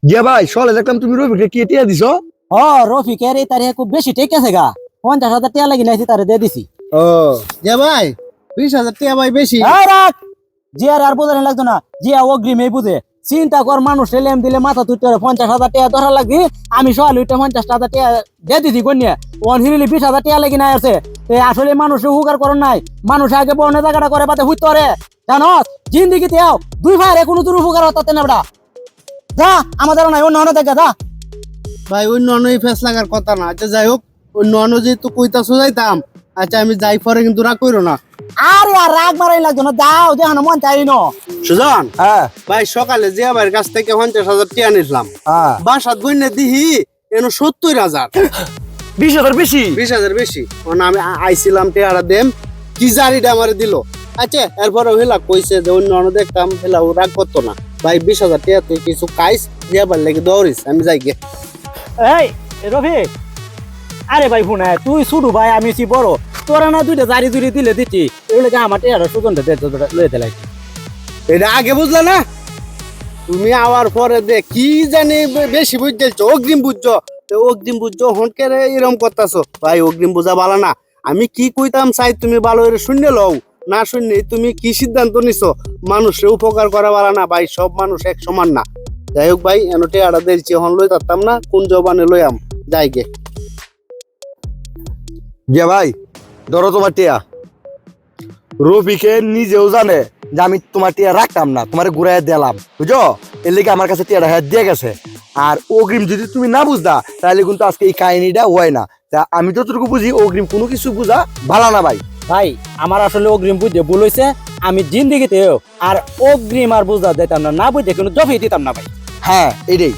গিয়া ভাই সলে দেখলাম তুমি রবিকে কি টিয়া দিছো? রফিকের এই তারিখে খুব বেশি ঠিক আছে গা 50,000 টাকা লাগি নাইছি তারে দিয়ে দিছি। ও যে ভাই 20,000 টাকা ভাই বেশি। রাখ জিয়ার আর বোঝানো লাগতো না, জিয়া অগ্রিমেই বুঝে। চিন্তা কর, মানুষ লেম দিলে মাথা তুলতে 50,000 টাকা ধরা লাগি, আমি সকালে 50,000 টাকা দিয়ে দিছি কন্যা। ওন হিরিলি 20,000 টাকা লাগি নাই আছে। আসলে মানুষের উপকার করেন নাই, মানুষ আগে বনে জায়গাটা করে বাদে হুইতে পারে জানো। জিন্দিগিতে দুই ভাইয়ের কোনো তোর উপকার হতে না বেটা। যা আমাদের নাই অন্য অন্য দেখা যা। ভাই অন্য অন্য ফেস লাগার কথা না। আচ্ছা যাই হোক, অন্য অন্য যেহেতু কইতাছো যাইতাম। আচ্ছা আমি যাই পরে কিন্তু রাগ কইরো না। আরে আর রাগ মারাই লাগতো না, যাও যেখানে মন চাই ন। সুজন হ্যাঁ ভাই সকালে জিয়া ভাইয়ের কাছ থেকে 50,000 টাকা নিলাম। হ্যাঁ বাসাত গইনে দিহি এনো 70,000। 20,000 বেশি। 20,000 বেশি। ওনা আমি আইছিলাম টেয়ারা দেম কি জারিটা আমারে দিল। আচ্ছা এরপরে হেলা কইছে যে অন্য অন্য দেখতাম, হেলা ও রাগ করতো না। ভাই 20,000 টাকা তুই কিছু খাইস, জিয়া ভাইয়ের লেগে দৌড়িস, আমি যাই গে। এই রফি, আরে ভাই ফোন তুই শুরু ভাই, আমি সি বড়, তোরা না দুইটা জারি জুড়ি দিলে দিচ্ছি, এগুলোকে আমার টেয়ারা সুগন্ধ লইতে লাগে। এটা আগে বুঝলা না, তুমি আওয়ার পরে দে কি জানি বেশি বুঝতেছ, অগ্রিম বুঝছো। অগ্রিম বুঝছো হনকে এরকম করতেছো। ভাই অগ্রিম বুঝা ভালো না। আমি কি কইতাম চাই তুমি ভালো করে শুনে লও, না শুনে তুমি কি সিদ্ধান্ত নিছো। মানুষের উপকার করা ভালো না ভাই, সব মানুষ এক সমান না। যাই হোক ভাই এনটে আড়া দিয়েছি, হন লই তারতাম না, কোন জবানে লইয়াম যাই গে। গিয়া ভাই ধরো তোমার টিয়া। রবিকে নিজেও জানে যে আমি তোমার টিয়া রাখতাম না, তোমার ঘুরাই দিলাম, বুঝছো? এর লেগে আমার কাছে টিয়াটা হ্যাঁ দিয়ে গেছে। আর অগ্রিম যদি তুমি না বুঝতা তাহলে কিন্তু আজকে এই কাহিনীটা হয় না। তা আমি যতটুকু বুঝি অগ্রিম কোনো কিছু বুঝা ভালো না ভাই। ভাই আমার আসলে অগ্রিম বুঝতে ভুল হয়েছে, আমি জিন্দিগিতে আর অগ্রিম আর বুঝা দিতাম না, না বুঝতে কোনো জফি দিতাম না ভাই। হ্যাঁ এটাই।